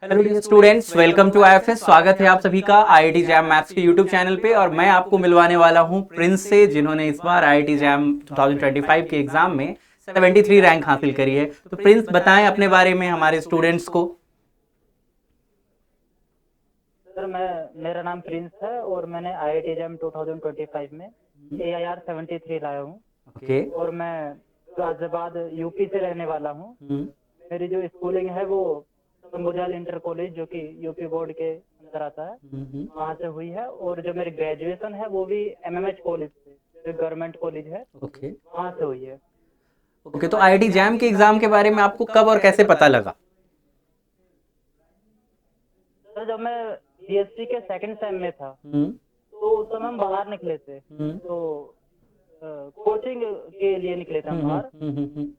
Hello students, welcome to IFS. स्वागत है आप सभी का आईआईटी जैम मैथ्स के यूट्यूब चैनल पे। और मैं आपको मिलवाने वाला हूं प्रिंस से, जिन्होंने इस बार आईआईटी जैम 2025 के एग्जाम में 73 रैंक हासिल करी है। तो प्रिंस, बताएं अपने बारे में हमारे स्टूडेंट्स को। सर मेरा नाम प्रिंस है और मैंने आईआईटी जैम 2025 में AIR 73 लाया हूँ। ओके। और मैं गाजियाबाद यूपी से रहने वाला हूँ। मेरी जो स्कूलिंग है वो संबुजाल इंटर कॉलेज, जो कि यूपी बोर्ड के अंदर आता है, वहाँ से हुई है। और जो मेरी ग्रेजुएशन है वो भी MMH कॉलेज से, जो गवर्नमेंट कॉलेज है, ओके। वहाँ से हुई है। ओके, तो आईआईटी जैम के एग्जाम के बारे में आपको कब और कैसे पता लगा? सर जब मैं BSc के सेकंड सेम में था तो उस समय हम बाहर निकले थे। तो कोचिंग के लिए निकले थे हम बाहर,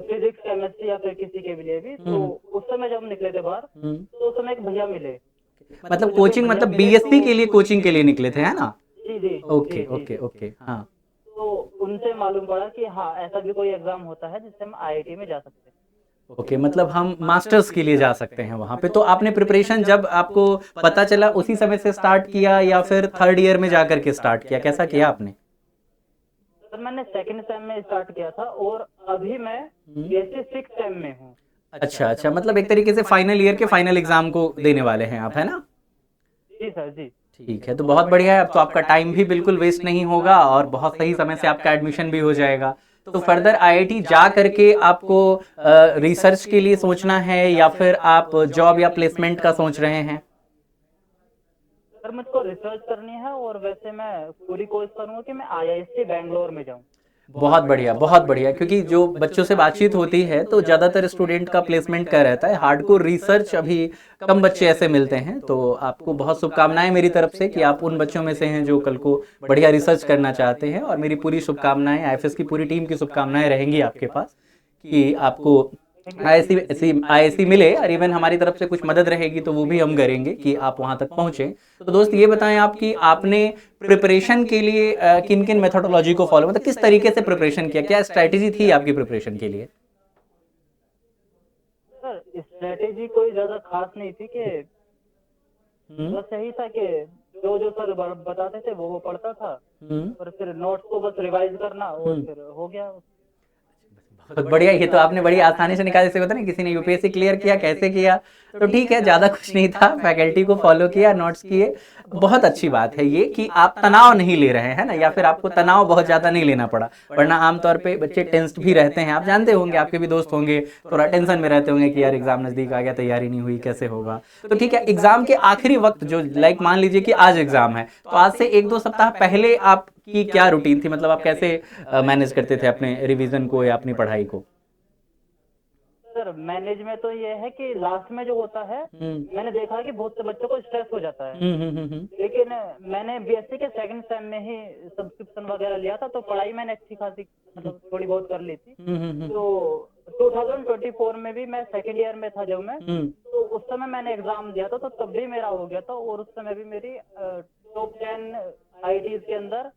फिजिक्स केमिस्ट्री या फिर किसी के लिए भी। तो उस समय जब हम निकले थे बाहर तो उस समय एक भैया मिले। मतलब कोचिंग, मतलब बीएससी के लिए कोचिंग के लिए निकले थे, है ना? जी जी ओके जी ओके जी। ओके, हाँ। तो उनसे मालूम पड़ा कि हाँ, ऐसा भी कोई एग्जाम होता है जिससे हम IIT में जा सकते हैं। ओके, मतलब हम मास्टर्स के लिए जा सकते हैं वहाँ पे। तो आपने प्रिपरेशन जब आपको पता चला उसी समय से स्टार्ट किया या फिर थर्ड ईयर में जाकर के स्टार्ट किया, कैसा किया आपने? सर मैंने सेकंड सेम में स्टार्ट किया था और अभी मैं BSc 6 सेम में हूँ। अच्छा अच्छा, मतलब एक तरीके से फाइनल ईयर के फाइनल एग्जाम को देने वाले हैं आप, है ना? जी सर जी। ठीक है, तो बहुत बढ़िया है। अब तो आपका टाइम भी बिल्कुल वेस्ट नहीं होगा और बहुत सही समय से आपका एडमिशन भी हो जाएगा। तो फर्दर आईआईटी जा करके आपको रिसर्च के लिए सोचना है या फिर आप जॉब या प्लेसमेंट का सोच रहे हैं? सर मुझको रिसर्च करनी है और वैसे मैं पूरी कोशिश करूंगा कि मैं IISc बैंगलोर में जाऊं। बहुत बढ़िया बहुत बढ़िया, क्योंकि जो बच्चों से बातचीत होती है तो ज़्यादातर स्टूडेंट का प्लेसमेंट का रहता है, हार्डकोर रिसर्च अभी कम बच्चे ऐसे मिलते हैं। तो आपको बहुत शुभकामनाएं मेरी तरफ से कि आप उन बच्चों में से हैं जो कल को बढ़िया रिसर्च करना चाहते हैं। और मेरी पूरी शुभकामनाएं, आईएफएस की पूरी टीम की शुभकामनाएं रहेंगी आपके पास कि आपको थैंक यू आईआईसी ऐसी आईआईसी मिले। और इवन हमारी तरफ से कुछ मदद रहेगी तो वो भी हम करेंगे कि आप वहाँ तक पहुँचें। तो दोस्त, ये बताएं आप कि आपने प्रिपरेशन के लिए किन किन मेथोडोलॉजी को फॉलो, मतलब किस तरीके से प्रिपरेशन किया, क्या स्ट्रैटेजी थी आपकी प्रिपरेशन के लिए? सर। स्ट्रेटेजी कोई ज्यादा खास नहीं थी कि हम्म बस यही था कि जो जो सर बताते थे वो पढ़ता था हम्म और फिर नोट्स को बस रिवाइज करना और हम्म। फिर हो गया। बहुत बढ़िया, ये तो आपने बड़ी आसानी से निकाला। जैसे होता ना, किसी ने यूपीएससी क्लियर किया, कैसे किया? तो ठीक है, ज़्यादा कुछ नहीं था, फैकल्टी को फॉलो किया, नोट्स किए। बहुत अच्छी बात है ये कि आप तनाव नहीं ले रहे हैं ना, या फिर आपको तनाव बहुत ज़्यादा नहीं लेना पड़ा। वरना आमतौर पे बच्चे टेंस्ड भी रहते हैं, आप जानते होंगे, आपके भी दोस्त होंगे, थोड़ा टेंशन में रहते होंगे कि यार एग्जाम नज़दीक आ गया, तैयारी नहीं हुई, कैसे होगा। तो ठीक है, एग्जाम के आखिरी वक्त जो, लाइक मान लीजिए कि आज एग्जाम है, तो आज से एक दो सप्ताह पहले आपकी क्या रूटीन थी? मतलब आप कैसे मैनेज करते थे अपने रिवीजन को या अपनी पढ़ाई को? सर मैनेज में तो ये है कि लास्ट में जो होता है, मैंने देखा है कि बहुत से बच्चों को स्ट्रेस हो जाता है। लेकिन मैंने BSc के सेकंड सेम में ही सब्सक्रिप्शन वगैरह लिया था, तो पढ़ाई मैंने अच्छी खासी मतलब थोड़ी बहुत कर ली थी। तो 2024 में भी मैं सेकंड ईयर में था जब मैं, तो उस समय मैंने एग्जाम दिया था, तो तब भी मेरा हो गया था। और उस समय भी मेरी टॉप 10 IITs के अंदर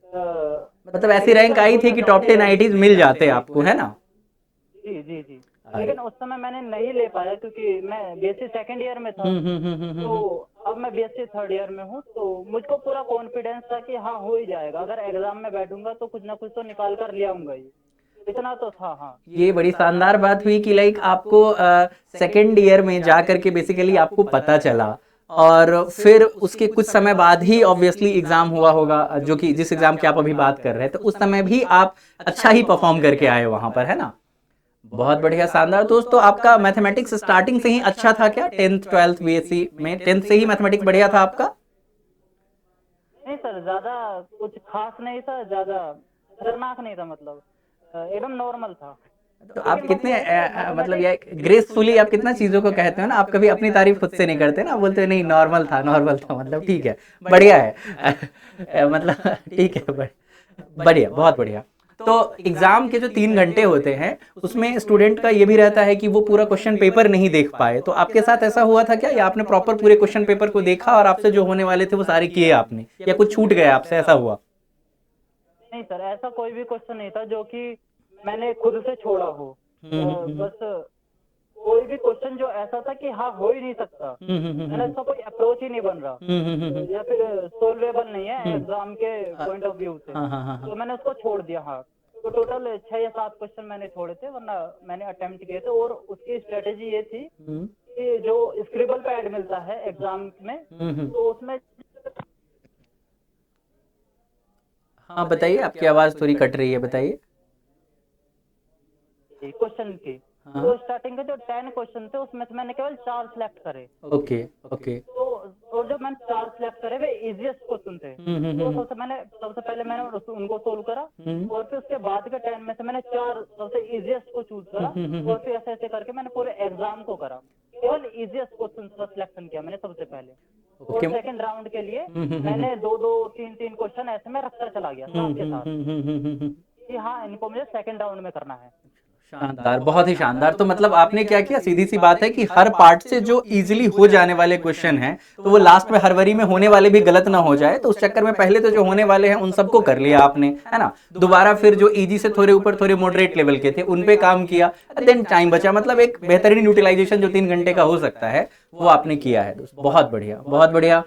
मतलब ऐसी रैंक एडमिशन आई हो थी कि जाता टॉप था। 10 आईआईटीज मिल जाते आपको, है ना? जी जी जी। अरे। लेकिन उस समय मैंने नहीं ले पाया क्योंकि मैं BSc सेकंड ईयर में था। तो अब मैं BSc थर्ड ईयर में हूँ, तो मुझको पूरा कॉन्फिडेंस था कि हाँ हो ही जाएगा। अगर एग्जाम में बैठूंगा तो कुछ ना कुछ तो निकाल कर ले आऊंगा ही, इतना तो था। हाँ, ये बड़ी शानदार बात हुई कि लाइक आपको सेकेंड ईयर में जा करके बेसिकली आपको पता चला। और फिर उसके कुछ समय बाद ही ऑब्वियसली एग्ज़ाम हुआ होगा, जो कि जिस एग्ज़ाम की आप अभी बात कर रहे हैं, तो उस समय भी आप अच्छा ही परफॉर्म करके आए वहाँ पर, है ना? बहुत बढ़िया, शानदार। दोस्तों, आपका मैथमेटिक्स स्टार्टिंग से ही अच्छा था क्या? 10th 12th बीएससी में 10th से ही मैथमेटिक्स बढ़िया था आपका? नहीं सर, ज्यादा कुछ खास नहीं था, ज्यादा खतरनाक नहीं था, मतलब एकदम नॉर्मल था। तो आप लेकिन बस कितने ये है कि मतलब मैथमेटिक्स। ये ग्रेसफुली आप कितना चीज़ों को कहते हो ना, आप कभी अपनी तारीफ खुद से नहीं करते ना, आप बोलते हो नहीं नॉर्मल था, नॉर्मल था, मतलब ठीक है, बढ़िया है। मतलब ठीक है, बढ़िया, बहुत बढ़िया। तो एग्जाम के जो 3 घंटे होते हैं उसमें स्टूडेंट का ये भी रहता है कि वो पूरा क्वेश्चन पेपर नहीं देख पाए। तो आपके साथ ऐसा हुआ था क्या, या आपने प्रॉपर पूरे क्वेश्चन पेपर को देखा और आपसे जो होने वाले थे वो सारे किए आपने, या कुछ छूट गया आपसे, ऐसा हुआ? नहीं सर, ऐसा कोई भी क्वेश्चन नहीं था जो कि मैंने खुद से छोड़ा हो। हम्म हम्म बस कोई भी क्वेश्चन जो ऐसा था कि हाँ हो ही नहीं सकता, मैंने इसका कोई अप्रोच ही नहीं बन रहा, या फिर सोल्वेबल नहीं है एग्जाम के पॉइंट ऑफ व्यू से, तो मैंने उसको छोड़ दिया। हाँ, तो टोटल 6 या 7 क्वेश्चन मैंने छोड़े थे, वरना मैंने अटेम्प्ट किए थे। और उसकी स्ट्रेटेजी ये थी कि जो स्क्रिबल पैड मिलता है एग्जाम में, तो उसमें हाँ बताइए, आपकी आवाज थोड़ी कट रही है, बताइए। क्वेश्चन की हाँ। तो स्टार्टिंग के जो 10 क्वेश्चन थे उसमें से मैंने केवल 4 सिलेक्ट करे। Okay okay. तो और जब मैंने 4 सिलेक्ट करे वे इजीएस्ट क्वेश्चन थे, तो सबसे पहले मैंने उनको सोल्व करा, और फिर उसके बाद के 10 में से मैंने 4 सबसे इजीएस्ट को चूज करा, और फिर ऐसे ऐसे करके मैंने पूरे एग्जाम को करा। केवल इजीएस्ट क्वेश्चन का सिलेक्शन किया मैंने सबसे पहले, और सेकंड राउंड के लिए मैंने 2-2, 3-3 क्वेश्चन ऐसे में रखता चला गया साथ के साथ कि हाँ इनको मुझे सेकंड राउंड में करना है। शानदार, बहुत ही शानदार। तो मतलब आपने क्या किया, सीधी सी बात है कि हर पार्ट से जो इजीली हो जाने वाले क्वेश्चन हैं तो वो लास्ट में हर बारी में होने वाले भी गलत ना हो जाए, तो उस चक्कर में पहले तो जो होने वाले हैं उन सबको कर लिया आपने, है ना। दोबारा फिर जो इजी से थोड़े ऊपर थोड़े मॉडरेट लेवल के थे उन पे काम किया, देन टाइम बचा, मतलब एक बेहतरीन यूटिलाइजेशन जो 3 घंटे का हो सकता है वो आपने किया है। बहुत बढ़िया, बहुत बढ़िया।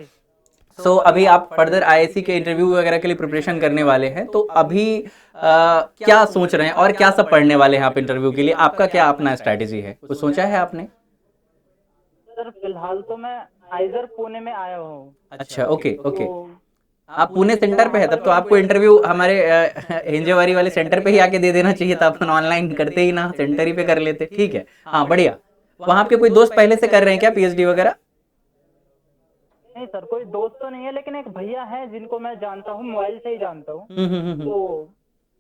सो अभी आप फर्दर आईआईसी के इंटरव्यू वगैरह के लिए प्रिपरेशन करने वाले हैं, तो अभी क्या सोच रहे हैं और क्या सब पढ़ने वाले हैं आप इंटरव्यू के लिए? आपका क्या अपना स्ट्रैटेजी है, कुछ सोचा है आपने? सर फिलहाल तो मैं आइजर पुणे में आया हूँ। अच्छा, ओके ओके। आप पुणे सेंटर पे है, तब तो आपको इंटरव्यू हमारे हिंजेवारी वाले सेंटर पे ही आके दे देना चाहिए था, अपन ऑनलाइन करते ही ना, सेंटर ही पे कर लेते। ठीक है, हाँ बढ़िया। वहाँ आपके कोई दोस्त पहले से कर रहे हैं क्या पीएचडी वगैरह? नहीं सर, कोई दोस्त तो नहीं है, लेकिन एक भैया है जिनको मैं जानता हूँ, मोबाइल से ही जानता हूँ, तो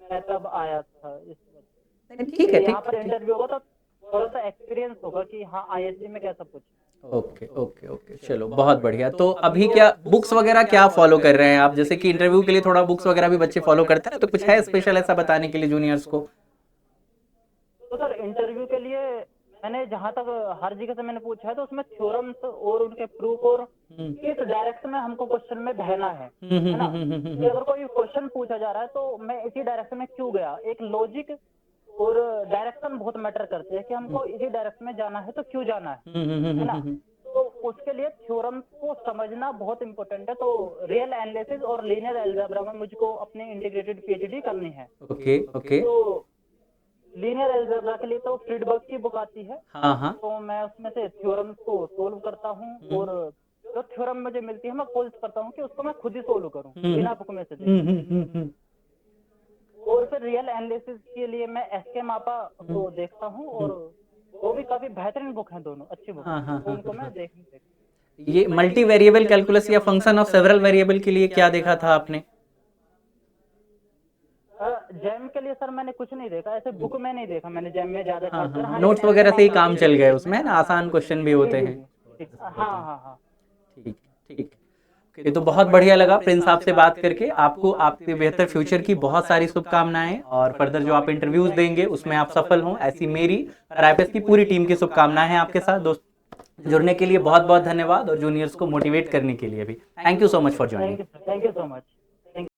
मैं तब आया था इस वजह। ठीक है, यहाँ पर इंटरव्यू होगा तो थोड़ा सा एक्सपीरियंस होगा कि हाँ आईआईटी में कैसा कुछ। ओके ओके ओके, चलो बहुत बढ़िया। तो अभी क्या बुक्स वगैरह क्या फॉलो कर रहे हैं आप? जैसे कि इंटरव्यू के लिए थोड़ा बुक्स वगैरह भी बच्चे फॉलो करते हैं, तो कुछ है स्पेशल ऐसा बताने के लिए जूनियर्स को? तो सर इंटरव्यू के लिए मैंने जहाँ तक हर जगह से मैंने पूछा है, तो उसमें थ्योरम्स और उनके प्रूफ और किस डायरेक्शन में हमको क्वेश्चन में बहना है ना, कि अगर कोई क्वेश्चन पूछा जा रहा है तो मैं इसी डायरेक्शन में क्यों गया, एक लॉजिक और डायरेक्शन बहुत मैटर करती है कि हमको इसी डायरेक्शन में जाना है तो क्यों जाना है ना। तो उसके लिए थ्योरम्स को समझना बहुत इंपॉर्टेंट है। तो रियल एनालिसिस और लीनियर अलजेब्रा में मुझको अपनी इंटीग्रेटेड पीएचडी करनी है। Okay okay. तो लीनियर अलजेब्रा के लिए तो फ्रीडबर्ग की बुक आती है, हाँ, तो मैं उसमें से थ्योरम्स को सोल्व करता हूँ, और जो थ्योरम मुझे मिलती है मैं कोशिश करता हूँ कि उसको मैं खुद ही सोल्व करूँ बिना बुक में से देखे। और फिर रियल एनालिसिस के लिए मैं एसके मापा को देखता हूँ, और वो भी काफी बेहतरीन बुक है, दोनों अच्छी बुक है, तो उनको मैं देखता। ये मल्टी वेरिएबल कैलकुलस या फंक्शन ऑफ सेवरल वेरिएबल के लिए क्या देखा था आपने? जैम के लिए सर मैंने कुछ नहीं देखा, ऐसे बुक में नहीं देखा मैंने जैम में ज्यादा। नोट्स वगैरह से ही काम चल गए उसमें ना, आसान क्वेश्चन भी होते हैं। हाँ। ठीक ठीक। ये तो बहुत बढ़िया लगा प्रिंस साहब से बात करके। आपको आपके बेहतर फ्यूचर की बहुत सारी शुभकामनाएं, और फर्दर जो आप इंटरव्यूज देंगे उसमें आप सफल हों, ऐसी मेरी और आईपीएस की पूरी टीम की शुभकामनाएं हैं आपके साथ। दोस्त जुड़ने के लिए बहुत बहुत धन्यवाद, और जूनियर्स को मोटिवेट करने के लिए भी thank you so much for joining. Thank you so much.